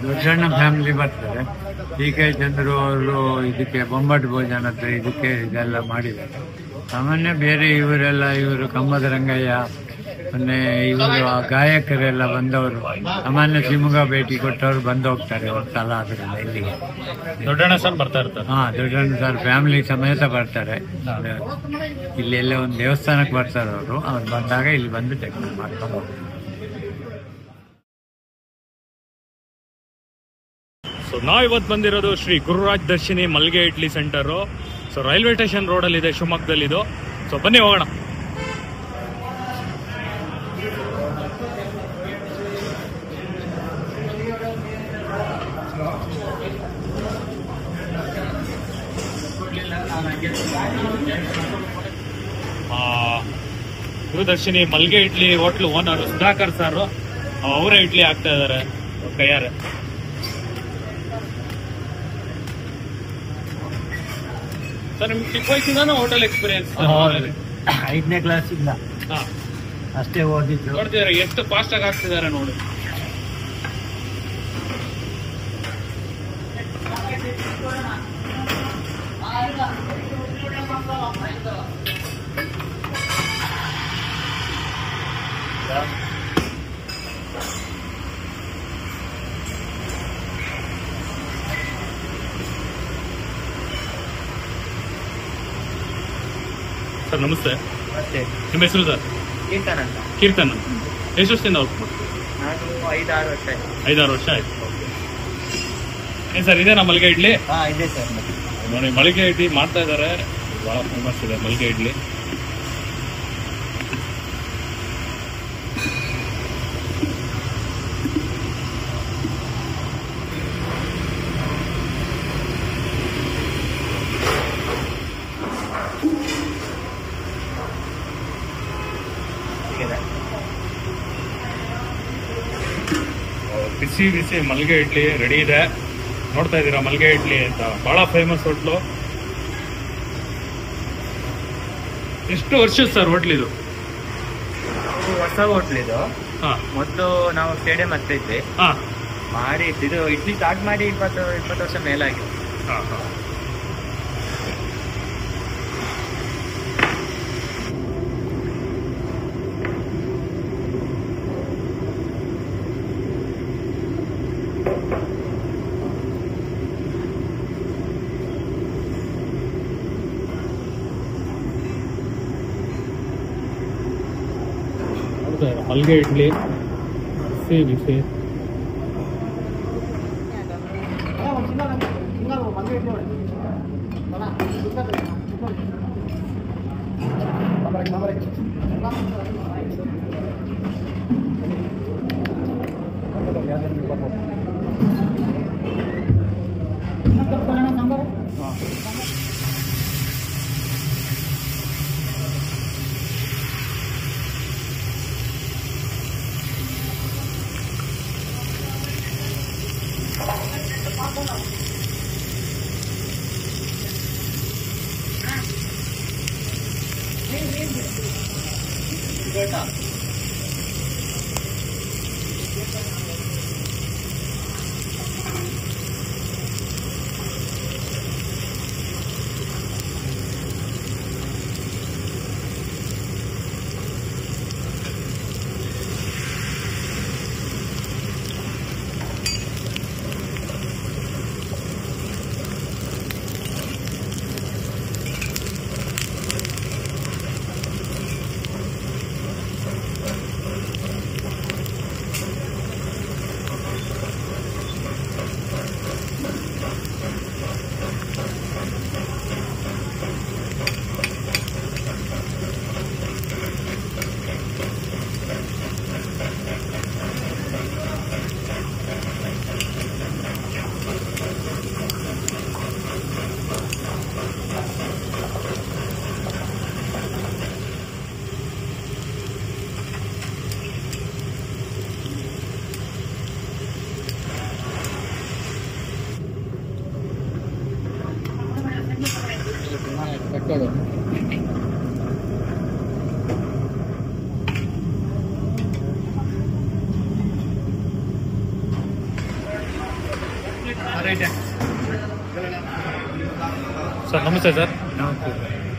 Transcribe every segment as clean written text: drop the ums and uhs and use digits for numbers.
ದೊಡ್ಡಣ್ಣ family ಬರ್ತಾರೆ. TK. Chandru ಅವರು ಇದಕ್ಕೆ ಬೊಂಬಾಟ್ ಭೋಜನ ಹತ್ರ ಇದಕ್ಕೆ ಇದೆಲ್ಲ ಮಾಡಿದ್ದಾರೆ. ಸಾಮಾನ್ಯ ಬೇರೆ ಇವರು ಕಂಬದ ರಂಗಯ್ಯ, ಮೊನ್ನೆ ಇವರು ಗಾಯಕರೆಲ್ಲ ಬಂದವರು, ಸಾಮಾನ್ಯ ಶಿವಮೊಗ್ಗ ಭೇಟಿ ಕೊಟ್ಟವರು ಬಂದು ಹೋಗ್ತಾರೆ ಒಂದು ಸಲ. ಅದರಿಂದ ಇಲ್ಲಿಗೆ ದೊಡ್ಡಣ್ಣ ಸರ್ ಬರ್ತಾ ಇರ್ತಾರೆ. ದೊಡ್ಡಣ್ಣ ಸರ್ ಫ್ಯಾಮಿಲಿ ಸಮೇತ ಬರ್ತಾರೆ. ಇಲ್ಲೆಲ್ಲ ಒಂದು ದೇವಸ್ಥಾನಕ್ಕೆ ಬರ್ತಾರೆ ಅವ್ರು ಬಂದಾಗ ಇಲ್ಲಿ ಬಂದು ಚೆಕ್ ಮಾಡ್ಕೊಂಡು ಹೋಗ್ತಾರೆ. ಸೊ ನಾವು ಇವತ್ತು ಬಂದಿರೋದು ಶ್ರೀ ಗುರುರಾಜ್ ದರ್ಶಿನಿ ಮಲ್ಗೆ idli centre. So railway station ರೋಡಲ್ಲಿದೆ ಶಿವಮೊಗ್ಗದಲ್ಲಿ ಇದು. ಸೊ ಬನ್ನಿ ಹೋಗೋಣ. ಗುರುದರ್ಶಿನಿ ಮಲ್ಗೆ ಇಡ್ಲಿ ಹೋಟ್ಲು ಓನರ್ ಸುಧಾಕರ್ ಸಾರು, ಅವರೇ ಇಡ್ಲಿ ಹಾಕ್ತಾ ಇದಾರೆ ಕೈಯಾರೆ. ಸರ್ ನಿಮ್ಗೆ ಚಿಕ್ಕ ವಯಸ್ಸಿಂದ ಹೋಟೆಲ್ ಎಕ್ಸ್ಪೀರಿಯನ್ಸ್? 5ನೇ ಕ್ಲಾಸಿಂದ ಅಷ್ಟೇ ಓದಿದ್ದು. ನೋಡ್ತಿದಾರೆ ಎಷ್ಟು ಫಾಸ್ಟ್ ಆಗಿ ಆಗ್ತಿದ್ದಾರೆ ನೋಡಿ. ಸರ್ ನಮಸ್ತೆ, ನಿಮ್ಮ ಹೆಸರು ಸರ್? ಕೀರ್ತನ್ ಅಂತ. ಕೀರ್ತನ್, ಎಷ್ಟು ವರ್ಷದಿಂದ ವರ್ಕ್ ಮಾಡ್ತೀವಿ? ನಾನು 5-6 ವರ್ಷ ಆಯ್ತು. 5-6 ವರ್ಷ ಆಯ್ತು. ಏನ್ ಸರ್ ಇದೇನಾ ಮಲ್ಗೆ ಇಡ್ಲಿ? ಇದೆ ಸರ್. ನೋಡಿ ಮಲ್ಗೆ ಇಡ್ಲಿ ಮಾಡ್ತಾ ಇದ್ದಾರೆ, ಬಹಳ ಫೇಮಸ್ ಇದೆ ಮಲ್ಗೆ ಇಡ್ಲಿ. ಬಿಸಿ ಬಿಸಿ ಮಲ್ಗೆ ಇಡ್ಲಿ ರೆಡಿ ಇದೆ. ನೋಡ್ತಾ ಇದ್ದೀರಾ ಮಲ್ಗೆ ಇಡ್ಲಿ ಅಂತ ಬಹಳ ಫೇಮಸ್ ಹೋಟ್ಲು. ಎಷ್ಟು ವರ್ಷದ ಸರ್ ಹೋಟ್ಲಿದು? ಹೊಸ ಹೋಟ್ಲ್ ಇದು. ಮೊದಲು ನಾವು ಸ್ಟೇಡಿಯಂ ಹತ್ರ ಇದ್ವಿ. ಮಾಡಿ ಇದು ಇಡ್ಲಿ ಸ್ಟಾರ್ಟ್ ಮಾಡಿ 20 ವರ್ಷ ಮೇಲಾಗಿದೆ. ಮಲ್ಗೆ ಇಡ್ಲಿ ಬಿಸಿ ಬಿಸಿ. ಸರ್ ನಮಸ್ತೆ ಸರ್. ನಮಸ್ತೆ.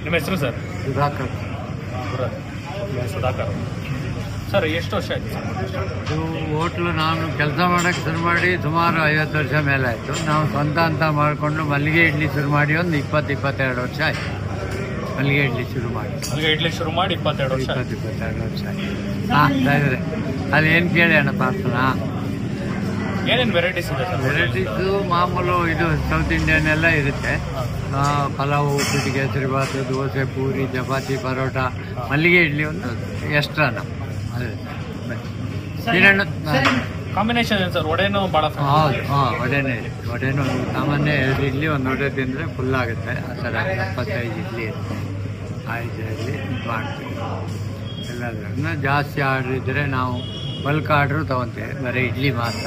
ನಿಮ್ಮ ಹೆಸರು ಸರ್? ಸುಧಾಕರ್. ಸುಧಾಕರ್ ಸರ್. ಎಷ್ಟು ವರ್ಷ ಆಯ್ತು ಸರ್? ಇದು ಹೋಟ್ಲು ನಾನು ಕೆಲಸ ಮಾಡೋಕ್ಕೆ ಶುರು ಮಾಡಿ ಸುಮಾರು 50 ವರ್ಷ ಮೇಲೆ ಆಯಿತು. ನಾವು ಸ್ವಂತ ಅಂತ ಮಾಡಿಕೊಂಡು ಮಲ್ಲಿಗೆ ಇಡ್ಲಿ ಶುರು ಮಾಡಿ ಒಂದು 20-22 ವರ್ಷ ಆಯಿತು. ಮಲ್ಲಿಗೆ ಇಡ್ಲಿ ಶುರು ಮಾಡಿ 22 ವರ್ಷ. 22 ವರ್ಷ ಆಯಿತು. ಹಾಂ ಇದ್ರೆ ಅಲ್ಲಿ ಏನು ಕೇಳಿ ಅಣ್ಣ ಪಾರ್ಸನಾ? ಏನೇನು ವೆರೈಟೀಸ್ ಇದೆ ಸರ್? ವೆರೈಟೀಸು ಮಾಮೂಲು ಇದು ಸೌತ್ ಇಂಡಿಯನ್ ಎಲ್ಲ ಇರುತ್ತೆ. ಪಲಾವು, ಉಪ್ಪಿಟ್ಟು, ಕೇಸರಿಬಾತು, ದೋಸೆ, ಪೂರಿ, ಚಪಾತಿ, ಪರೋಟ, ಮಲ್ಲಿಗೆ ಇಡ್ಲಿ ಒಂದು ಎಕ್ಸ್ಟ್ರಾ ನಮ್ಮ ಅದೇ ಕಾಂಬಿನೇಷನ್ ಏನು ಸರ್? ವಡೆನೂ ಭಾಳ ಹೌದು. ವಡೆನೇ ಇದೆ. ವಡೆನೂ ಒಂದು ಸಾಮಾನ್ಯ 2 ಇಡ್ಲಿ ಒಂದು ವಡೆ ತಿಂದರೆ ಫುಲ್ ಆಗುತ್ತೆ. ಆ ಥರ 75 ಇಡ್ಲಿ ಇರುತ್ತೆ. ಆ ಇದರಲ್ಲಿ ಇದು ಮಾಡ್ತೀವಿ. ಎಲ್ಲದನ್ನು ಜಾಸ್ತಿ ಆರ್ಡ್ರ್ ಇದ್ದರೆ ನಾವು ಬಲ್ಕ್ ಆರ್ಡ್ರು ತೊಗೊತೀವಿ. ಬರೀ ಇಡ್ಲಿ ಮಾತ್ರ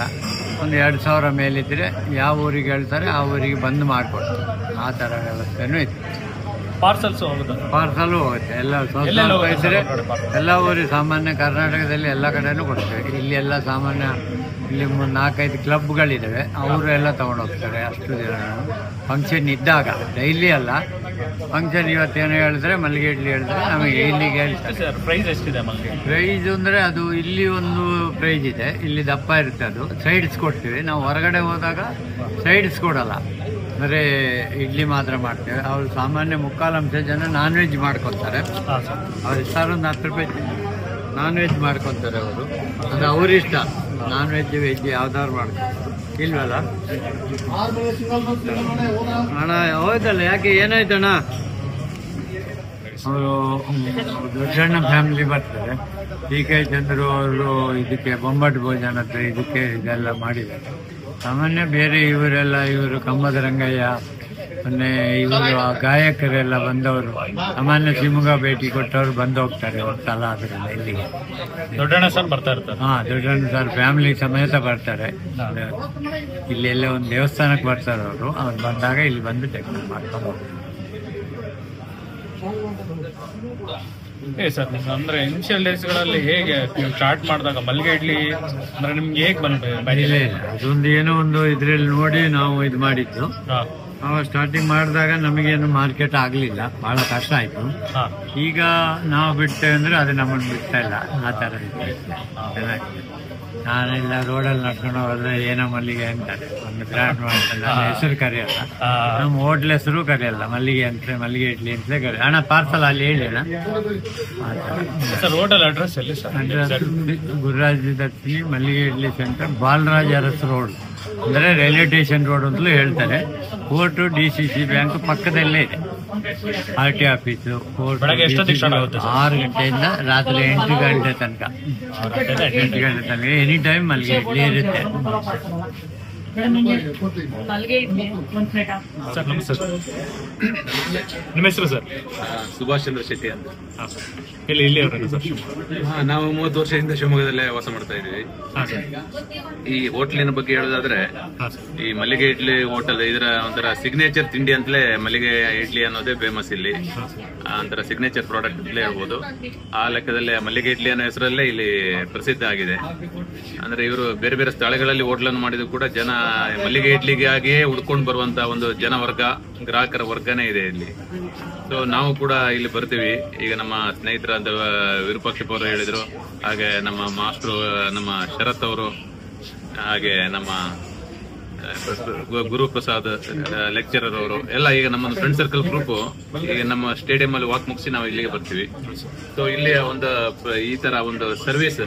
ಒಂದು 2000 ಮೇಲಿದ್ದರೆ ಯಾವ ಊರಿಗೆ ಹೇಳ್ತಾರೆ ಆ ಊರಿಗೆ ಬಂದು ಮಾಡಿಕೊಡ್ತೀವಿ. ಆ ಥರ ವ್ಯವಸ್ಥೆನೂ ಇದೆ. ಪಾರ್ಸಲ್ಸು ಹೋಗುತ್ತೆ? ಪಾರ್ಸಲು ಹೋಗುತ್ತೆ. ಎಲ್ಲ ಸ್ವಲ್ಪ ಇದ್ದರೆ ಎಲ್ಲ ಊರಿಗೆ ಸಾಮಾನ್ಯ ಕರ್ನಾಟಕದಲ್ಲಿ ಎಲ್ಲ ಕಡೆನೂ ಕೊಡ್ತೇವೆ. ಇಲ್ಲಿ ಎಲ್ಲ ಸಾಮಾನ್ಯ ಇಲ್ಲಿ 4-5 ಕ್ಲಬ್ಗಳಿದ್ದಾವೆ. ಅವರು ಎಲ್ಲ ತೊಗೊಂಡೋಗ್ತಾರೆ. ಅಷ್ಟು ದಿನ ಫಂಕ್ಷನ್ ಇದ್ದಾಗ, ಡೈಲಿ ಅಲ್ಲ. ಫಂಕ್ಷನ್ ಇವತ್ತೇನು ಹೇಳಿದ್ರೆ ಮಲ್ಲಿಗೆ ಇಡ್ಲಿ ಹೇಳಿದ್ರೆ ನಮಗೆ ಇಲ್ಲಿಗೆ ಹೇಳ್ತಾರೆ. ಸರ್ ಪ್ರೈಸ್ ಎಷ್ಟಿದೆ ಮಲ್ಲಿಗೆ? ಪ್ರೈಸ್ ಅಂದರೆ ಅದು ಇಲ್ಲಿ ಒಂದು ಪ್ರೈಸ್ ಇದೆ. ಇಲ್ಲಿ ದಪ್ಪ ಇರುತ್ತೆ. ಅದು ಸೈಡ್ಸ್ ಕೊಡ್ತೀವಿ ನಾವು. ಹೊರಗಡೆ ಹೋದಾಗ ಸೈಡ್ಸ್ ಕೊಡಲ್ಲ, ಬರೀ ಇಡ್ಲಿ ಮಾತ್ರ ಮಾಡ್ತೇವೆ. ಅವರು ಸಾಮಾನ್ಯ 3/4 ಜನ ನಾನ್ ವೆಜ್ ಮಾಡ್ಕೊತಾರೆ. ಅವ್ರು ಇಷ್ಟಾರು ಒಂದು 10 ರೂಪಾಯಿ ನಾನ್ ವೆಜ್ ಮಾಡ್ಕೊತಾರೆ ಅವರು. ಅದು ಅವ್ರಿಷ್ಟ. ನಾನ್ ವೆಜ್ ವೆಜ್ ಯಾವ್ದಾದ್ರು ಮಾಡ್ತಾರೆ. ಇಲ್ವಲ್ಲ ಅಣ್ಣ? ಹೌದಲ್ಲ. ಯಾಕೆ ಏನಾಯ್ತಣ್ಣ? ಅವರು ದೊಡ್ಡಣ್ಣ ಫ್ಯಾಮಿಲಿ ಬರ್ತಾರೆ. ಟಿ.ಕೆ. ಚಂದ್ರು ಅವರು ಇದಕ್ಕೆ ಬೊಂಬಾಟ್ ಭೋಜನ ಹತ್ರ ಇದೆಲ್ಲ ಮಾಡಿದ್ದಾರೆ. ಸಾಮಾನ್ಯ ಬೇರೆ ಇವರು ಕಂಬದ ರಂಗಯ್ಯ, ಮೊನ್ನೆ ಇವರು ಗಾಯಕರೆಲ್ಲ ಬಂದವರು, ಸಾಮಾನ್ಯ ಶಿವಮೊಗ್ಗ ಭೇಟಿ ಕೊಟ್ಟವರು ಬಂದು ಹೋಗ್ತಾರೆ ಸಲ. ಅದರಿಂದ ಇಲ್ಲಿಗೆ ದೊಡ್ಡಣ್ಣ ಸರ್ ಬರ್ತಾ ಇರ್ತಾರೆ. ದೊಡ್ಡಣ್ಣ ಸರ್ ಫ್ಯಾಮಿಲಿ ಸಮೇತ ಬರ್ತಾರೆ. ಇಲ್ಲೆಲ್ಲ ಒಂದು ದೇವಸ್ಥಾನಕ್ಕೆ ಬರ್ತಾರೆ ಅವರು. ಅವ್ರು ಬಂದಾಗ ಇಲ್ಲಿ ಬಂದು ಟೆಕ್ನಿಕ್ ಮಾಡ್ಕೊಂಡು ಹೋಗ್ತಾರೆ. ಸರ್ ಅಂದ್ರೆ ಇನಿಷಿಯಲ್ ಡೇಸ್ಗಳಲ್ಲಿ ಹೇಗೆ ನೀವು ಸ್ಟಾರ್ಟ್ ಮಾಡಿದಾಗ ಮಲ್ಲಿಗೆ ಇಡ್ಲಿ ಅಂದ್ರೆ ನಿಮ್ಗೆ ಹೇಗೆ ಬಂತು? ಇಲ್ಲ ಅದೊಂದು ಏನೋ ಒಂದು ಇದ್ರಲ್ಲಿ ನೋಡಿ ನಾವು ಇದು ಮಾಡಿದ್ದು. ನಾವು ಸ್ಟಾರ್ಟಿಂಗ್ ಮಾಡಿದಾಗ ನಮಗೇನು ಮಾರ್ಕೆಟ್ ಆಗಲಿಲ್ಲ, ಭಾಳ ಕಷ್ಟ ಆಯಿತು. ಈಗ ನಾವು ಬಿಡ್ತೇವೆ ಅಂದರೆ ಅದು ನಮ್ಮನ್ನು ಬಿಡ್ತಾ ಇಲ್ಲ. ಆ ಥರ ಚೆನ್ನಾಗಿದೆ. ನಾನೆಲ್ಲ ರೋಡಲ್ಲಿ ನಡ್ಕೊಂಡು ಹೋದ್ರೆ ಏನೋ ಮಲ್ಲಿಗೆ ಅಂತಾರೆ. ಒಂದು ಗ್ರಾಂಡ್ ಮಾಡ್ತಲ್ಲ, ಹೆಸರು ಕರೆಯಲ್ಲ. ನಮ್ಮ ಹೋಟ್ಲ್ ಹೆಸರು ಕರೆಯಲ್ಲ. ಮಲ್ಲಿಗೆ ಅಂತ, ಮಲ್ಲಿಗೆ ಇಡ್ಲಿ ಅಂತಲೇ ಕರೆ. ಹಣ ಪಾರ್ಸಲ್ ಅಲ್ಲಿ ಹೇಳಿ ಅಣ್ಣ. ಸರ್ ಹೋಟೆಲ್ ಅಡ್ರೆಸ್ ಎಲ್ಲಿ ಸರ್? ಅಡ್ರೆಸ್ ಗುರುರಾಜ್ ದರ್ಶಿನಿ ಮಲ್ಲಿಗೆ ಇಡ್ಲಿ ಸೆಂಟರ್, ಬಾಲರಾಜ್ ಅರಸ್ ರೋಡ್, ಅಂದರೆ ರೈಲ್ವೆ ಸ್ಟೇಷನ್ ರೋಡ್ ಅಂತಲೂ ಹೇಳ್ತಾರೆ. ಕೋರ್ಟು DCC ಬ್ಯಾಂಕ್ ಪಕ್ಕದಲ್ಲೇ ಇದೆ. RT office. ಕೋರ್ಟ್ 6 ಗಂಟೆಯಿಂದ ರಾತ್ರಿ 8 ಗಂಟೆ ತನಕ. 8 ಗಂಟೆ ತನಕ ಎನಿ ಟೈಮ್ ಮಲ್ಲಿಗೆ ಇಡ್ಲಿ ಇರುತ್ತೆ. ಸರ್ ನಮಸ್ತೆ ಸರ್. ನಿಮ್ಮ ಹೆಸರು ಸರ್? ಸುಭಾಷ್ ಚಂದ್ರ ಶೆಟ್ಟಿ ಅಂತ. ಇಲ್ಲಿ ಅವರೇನು ಸರ್? ನಾವು 30 ವರ್ಷದಿಂದ ಶಿವಮೊಗ್ಗದಲ್ಲೇ ವಾಸ ಮಾಡ್ತಾ ಇದ್ದೀವಿ. ಈ ಹೋಟ್ಲಿನ ಬಗ್ಗೆ ಹೇಳೋದಾದ್ರೆ, ಈ ಮಲ್ಲಿಗೆ ಇಡ್ಲಿ ಹೋಟೆಲ್ ಇದರ ಒಂಥರ ಸಿಗ್ನೇಚರ್ ತಿಂಡಿ ಅಂತಲೇ ಮಲ್ಲಿಗೆ ಇಡ್ಲಿ ಅನ್ನೋದೇ ಫೇಮಸ್ ಇಲ್ಲಿ. ಒಂಥರ ಸಿಗ್ನೇಚರ್ ಪ್ರಾಡಕ್ಟ್ ಅಂತಲೇ ಹೇಳ್ಬೋದು. ಆ ಲೆಕ್ಕದಲ್ಲೇ ಮಲ್ಲಿಗೆ ಇಡ್ಲಿ ಅನ್ನೋ ಹೆಸರಲ್ಲೇ ಇಲ್ಲಿ ಪ್ರಸಿದ್ಧ ಆಗಿದೆ. ಅಂದ್ರೆ ಇವರು ಬೇರೆ ಬೇರೆ ಸ್ಥಳಗಳಲ್ಲಿ ಹೋಟ್ಲನ್ನು ಮಾಡಿದ್ರು ಕೂಡ ಜನ ಮಲ್ಲಿಗೆ ಇಡ್ಲಿಗಾಗಿಯೇ ಹುಡ್ಕೊಂಡು ಬರುವಂತ ಒಂದು ಜನವರ್ಗ, ಗ್ರಾಹಕರ ವರ್ಗನೇ ಇದೆ ಇಲ್ಲಿ. ಸೊ ನಾವು ಕೂಡ ಇಲ್ಲಿ ಬರ್ತೀವಿ. ಈಗ ನಮ್ಮ ಸ್ನೇಹಿತರಾದ ವಿರೂಪಾಕ್ಷಪ್ಪ ಅವರು ಹೇಳಿದ್ರು, ಹಾಗೆ ನಮ್ಮ ಮಾಸ್ಟ್ರು ನಮ್ಮ ಶರತ್ ಅವರು, ಹಾಗೆ ನಮ್ಮ ಗುರುಪ್ರಸಾದ್ ಲೆಕ್ಚರರ್ ಅವರು ಎಲ್ಲ ಈಗ ನಮ್ಮ ಫ್ರೆಂಡ್ ಸರ್ಕಲ್ ಗ್ರೂಪ್ ಈಗ ನಮ್ಮ ಸ್ಟೇಡಿಯಂ ಅಲ್ಲಿ ವಾಕ್ ಮುಗಿಸಿ ನಾವು ಇಲ್ಲಿಗೆ ಬರ್ತೀವಿ. ಸೊ ಇಲ್ಲಿಯ ಒಂದು ಈ ತರ ಒಂದು ಸರ್ವಿಸ್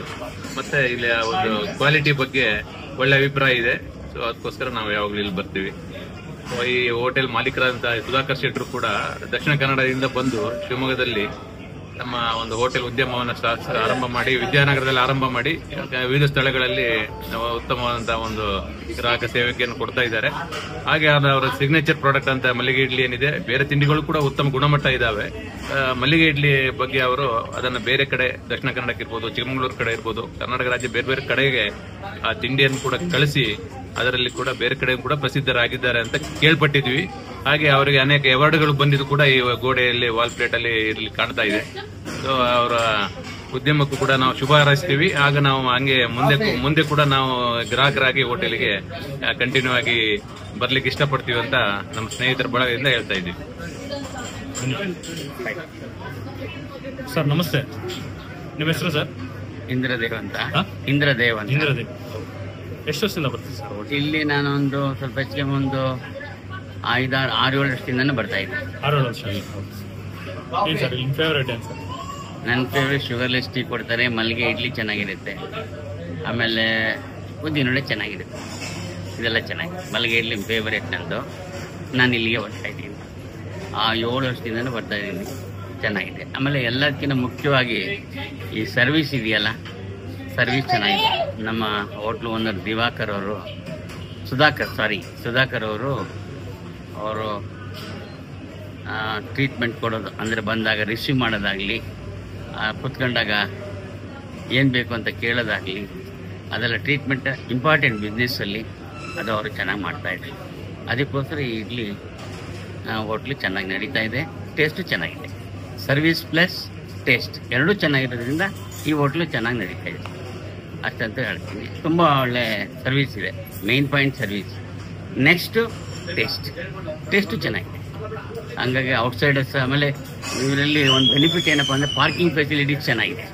ಮತ್ತೆ ಇಲ್ಲಿಯ ಒಂದು ಕ್ವಾಲಿಟಿ ಬಗ್ಗೆ ಒಳ್ಳೆ ಅಭಿಪ್ರಾಯ ಇದೆ. ಸೊ ಅದಕ್ಕೋಸ್ಕರ ನಾವು ಯಾವಾಗಲೂ ಇಲ್ಲಿ ಬರ್ತೀವಿ. ಈ ಹೋಟೆಲ್ ಮಾಲೀಕರಾದಂತಹ ಸುಧಾಕರ್ ಶೆಟ್ಟರು ಕೂಡ ದಕ್ಷಿಣ ಕನ್ನಡದಿಂದ ಬಂದು ಶಿವಮೊಗ್ಗದಲ್ಲಿ ನಮ್ಮ ಒಂದು ಹೋಟೆಲ್ ಉದ್ಯಮವನ್ನು ಆರಂಭ ಮಾಡಿ, ವಿದ್ಯಾನಗರದಲ್ಲಿ ಆರಂಭ ಮಾಡಿ ವಿವಿಧ ಸ್ಥಳಗಳಲ್ಲಿ ಉತ್ತಮವಾದಂತಹ ಒಂದು ಗ್ರಾಹಕ ಸೇವೆಯನ್ನು ಕೊಡ್ತಾ ಇದ್ದಾರೆ. ಹಾಗೆ ಅವರ ಸಿಗ್ನೇಚರ್ ಪ್ರಾಡಕ್ಟ್ ಅಂತ ಮಲ್ಲಿಗೆ ಇಡ್ಲಿ ಏನಿದೆ, ಬೇರೆ ತಿಂಡಿಗಳು ಕೂಡ ಉತ್ತಮ ಗುಣಮಟ್ಟ ಇದಾವೆ. ಮಲ್ಲಿಗೆ ಇಡ್ಲಿ ಬಗ್ಗೆ ಅವರು ಅದನ್ನ ಬೇರೆ ಕಡೆ ದಕ್ಷಿಣ ಕನ್ನಡಕ್ಕೆ ಇರ್ಬೋದು, ಚಿಕ್ಕಮಗಳೂರು ಕಡೆ ಇರ್ಬೋದು, ಕರ್ನಾಟಕ ರಾಜ್ಯ ಬೇರೆ ಬೇರೆ ಕಡೆಗೆ ಆ ತಿಂಡಿಯನ್ನು ಕೂಡ ಕಳಿಸಿ ಅದರಲ್ಲಿ ಕೂಡ ಬೇರೆ ಕಡೆ ಕೂಡ ಪ್ರಸಿದ್ಧರಾಗಿದ್ದಾರೆ ಅಂತ ಕೇಳ್ಪಟ್ಟಿದ್ವಿ. ಹಾಗೆ ಅವರಿಗೆ ಅನೇಕ ಅವಾರ್ಡ್ಗಳು ಬಂದಿದ್ದು ಕೂಡ ಈ ಗೋಡೆಯಲ್ಲಿ ವಾಲ್ ಪ್ಲೇಟ್ ಅಲ್ಲಿ ಇಲ್ಲಿ ಕಾಣ್ತಾ ಇದೆ. ಸೊ ಅವರ ಉದ್ಯಮಕ್ಕೂ ಕೂಡ ನಾವು ಶುಭ ಹಾರೈಸ್ತೀವಿ. ಆಗ ನಾವು ಹಂಗೆ ಮುಂದೆ ಕೂಡ ನಾವು ಗ್ರಾಹಕರಾಗಿ ಹೋಟೆಲ್ಗೆ ಕಂಟಿನ್ಯೂ ಆಗಿ ಬರ್ಲಿಕ್ಕೆ ಇಷ್ಟಪಡ್ತೀವಿ ಅಂತ ನಮ್ಮ ಸ್ನೇಹಿತರ ಬಳಗದಿಂದ ಹೇಳ್ತಾ ಇದ್ದೀವಿ. ಸರ್ ನಮಸ್ತೆ, ನಿಮ್ಮ ಹೆಸರು ಸರ್? ಇಂದ್ರದೇವ್ ಅಂತ. ಇಂದ್ರದೇವ್. ಎಷ್ಟು ವರ್ಷದಿಂದ ಬರ್ತೀವಿ ಸರ್ ಇಲ್ಲಿ? ನಾನು ಒಂದು ಸ್ವಲ್ಪ ಹೆಚ್ಚಿಗೆ ಒಂದು 6-7 ವರ್ಷದಿಂದನೂ ಬರ್ತಾ ಇದ್ದೆ. 6 ವರ್ಷ. ಏನು ಸರ್ ನಿಮ್ಮ ಫೇವ್ರೇಟ್ ಏನು ಸರ್? ನನ್ನ ಫೇವ್ರೇಟ್ ಶುಗರ್ಲೆಸ್ ಟೀ ಕೊಡ್ತಾರೆ, ಮಲ್ಲಿಗೆ ಇಡ್ಲಿ ಚೆನ್ನಾಗಿರುತ್ತೆ, ಆಮೇಲೆ ಉದ್ದಿನೊಡೆ ಚೆನ್ನಾಗಿರುತ್ತೆ, ಇದೆಲ್ಲ ಚೆನ್ನಾಗಿದೆ. ಮಲ್ಲಿಗೆ ಇಡ್ಲಿ ಫೇವ್ರೇಟ್ ನಂದು. ನಾನು ಇಲ್ಲಿಗೆ ಬರ್ತಾ ಇದ್ದೀನಿ, 7 ವರ್ಷದಿಂದನೂ ಬರ್ತಾ ಇದ್ದೀನಿ, ಚೆನ್ನಾಗಿದೆ. ಆಮೇಲೆ ಎಲ್ಲದಕ್ಕಿಂತ ಮುಖ್ಯವಾಗಿ ಈ ಸರ್ವಿಸ್ ಇದೆಯಲ್ಲ, ಸರ್ವಿಸ್ ಚೆನ್ನಾಗಿದೆ. ನಮ್ಮ ಹೋಟ್ಲು ಓನರ್ ಸುಧಾಕರ್ ಅವರು ಟ್ರೀಟ್ಮೆಂಟ್ ಕೊಡೋದು, ಅಂದರೆ ಬಂದಾಗ ರಿಸೀವ್ ಮಾಡೋದಾಗಲಿ, ಕುತ್ಕೊಂಡಾಗ ಏನು ಬೇಕು ಅಂತ ಕೇಳೋದಾಗಲಿ, ಅದೆಲ್ಲ ಟ್ರೀಟ್ಮೆಂಟ್ ಇಂಪಾರ್ಟೆಂಟ್ ಬಿಸ್ನೆಸ್ಸಲ್ಲಿ. ಅದು ಅವರು ಚೆನ್ನಾಗಿ ಮಾಡ್ತಾಯಿದ್ರು. ಅದಕ್ಕೋಸ್ಕರ ಈ ಇಡ್ಲಿ ಹೋಟ್ಲು ಚೆನ್ನಾಗಿ ನಡೀತಾ ಇದೆ. ಟೇಸ್ಟು ಚೆನ್ನಾಗಿದೆ. ಸರ್ವಿಸ್ ಪ್ಲಸ್ ಟೇಸ್ಟ್ ಎರಡೂ ಚೆನ್ನಾಗಿರೋದ್ರಿಂದ ಈ ಹೋಟ್ಲು ಚೆನ್ನಾಗಿ ನಡೀತಾ ಇದೆ ಅಷ್ಟಂತ ಹೇಳ್ತೀನಿ. ತುಂಬ ಒಳ್ಳೆ ಸರ್ವಿಸ್ ಇದೆ. Main point service, next taste ಚೆನ್ನಾಗಿದೆ. ಹಂಗಾಗಿ ಔಟ್ಸೈಡರ್ಸ್, ಆಮೇಲೆ ಇವರಲ್ಲಿ ಒಂದು ಬೆನಿಫಿಟ್ ಏನಪ್ಪ ಅಂದರೆ ಪಾರ್ಕಿಂಗ್ ಫೆಸಿಲಿಟೀಸ್ ಚೆನ್ನಾಗಿದೆ.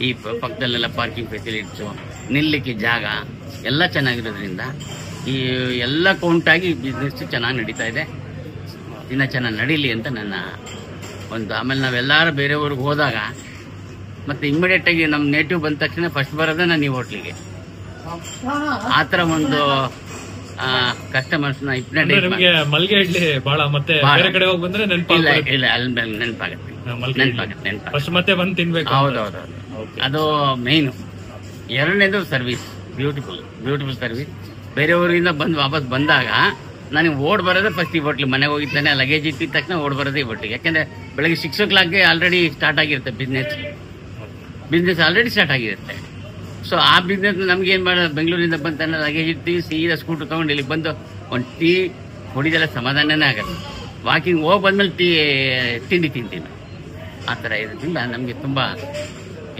ಈ ಪಕ್ಕದಲ್ಲೆಲ್ಲ ಪಾರ್ಕಿಂಗ್ ಫೆಸಿಲಿಟೀಸು, ನಿಲ್ಲಕ್ಕೆ ಜಾಗ ಎಲ್ಲ ಚೆನ್ನಾಗಿರೋದ್ರಿಂದ ಈ ಎಲ್ಲ ಕೌಂಟಾಗಿ ಬಿಸ್ನೆಸ್ ಚೆನ್ನಾಗಿ ನಡೀತಾ ಇದೆ. ಇನ್ನೂ ಚೆನ್ನಾಗಿ ನಡೀಲಿ ಅಂತ ನನ್ನ ಒಂದು. ಆಮೇಲೆ ನಾವೆಲ್ಲರೂ ಬೇರೆ ಊರಿಗೆ ಹೋದಾಗ ಮತ್ತು ಇಮ್ಮಿಡಿಯೇಟಾಗಿ ನಮ್ಮ ನೇಟಿವ್ ಬಂದ ತಕ್ಷಣ ಫಸ್ಟ್ ಬರೋದೇ ನಾನು ಈ ಹೋಟ್ಲಿಗೆ. ಆ ಥರ ಒಂದು ಕಸ್ಟಮರ್ಸ್ನ ನಿಮಗೆ ಮಲ್ಲಿಗೆ ಇಡ್ಲಿ ಬಹಳ ಮತ್ತೆ ಬೇರೆ ಕಡೆ ಹೋಗಿ ಬಂದ್ರೆ ಇಲ್ಲ ಅಲ್ಲಿ ನೆನಪಾಗುತ್ತೆ. ಫಸ್ಟ್ ಮತ್ತೆ ಬಂದು ತಿನ್ಬೇಕು. ಹೌದೌದು, ಅದು ಮೇಯ್ನು. ಎರಡನೇದು ಸರ್ವಿಸ್, ಬ್ಯೂಟಿಫುಲ್ ಸರ್ವಿಸ್. ಬೇರೆ ಊರಿಂದ ವಾಪಸ್ ಬಂದಾಗ ನನಗೆ ಓಡ್ ಬರೋದೇ ಫಸ್ಟ್ ಈ ಹೋಟ್ಲಿಗೆ. ಮನೆಗೆ ಹೋಗಿದ್ದಾನೆ, ಲಗೇಜ್ ಇಟ್ಟಿದ ತಕ್ಷಣ ಓಡ್ ಬರೋದೇ ಈ ಹೋಟ್ಲಿಗೆ. ಯಾಕೆಂದರೆ ಬೆಳಗ್ಗೆ 6 o'clock ಆಲ್ರೆಡಿ ಸ್ಟಾರ್ಟ್ ಆಗಿರುತ್ತೆ ಬಿಸ್ನೆಸ್ ಆಲ್ರೆಡಿ ಸ್ಟಾರ್ಟ್ ಆಗಿರುತ್ತೆ. ಸೊ ಆ ಬಿಸ್ನೆಸ್ ನಮ್ಗೆ ಏನು ಮಾಡೋದು, ಬೆಂಗಳೂರಿಂದ ಬಂತಾನೆ ಲಗೇಜ್ ಇರ್ತೀವಿ, ಸೀದಾ ಸ್ಕೂಟರ್ ತೊಗೊಂಡು ಇಲ್ಲಿಗೆ ಬಂದು ಒಂದು ಟೀ ಕುಡಿದೆಲ್ಲ ಸಮಾಧಾನನೇ ಆಗಲ್ಲ. ವಾಕಿಂಗ್ ಹೋಗಿ ಬಂದಮೇಲೆ ತಿಂಡಿ ತಿಂತೀನಿ. ಆ ಥರ ಇರೋದ್ರಿಂದ ನಮಗೆ ತುಂಬ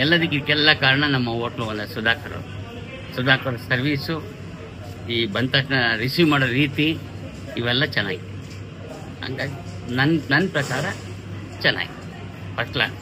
ಎಲ್ಲದಕ್ಕೆಲ್ಲ ಕಾರಣ ನಮ್ಮ ಹೋಟ್ಲು ಓನರ್ ಸುಧಾಕರ್ ಸರ್ವೀಸು, ಈ ಬಂದ ತಕ್ಷಣ ರಿಸೀವ್ ಮಾಡೋ ರೀತಿ, ಇವೆಲ್ಲ ಚೆನ್ನಾಗಿದೆ. ಹಂಗಾಗಿ ನನ್ನ ಪ್ರಕಾರ ಚೆನ್ನಾಗಿದೆ, ಫಸ್ಟ್ ಕ್ಲಾಸ್.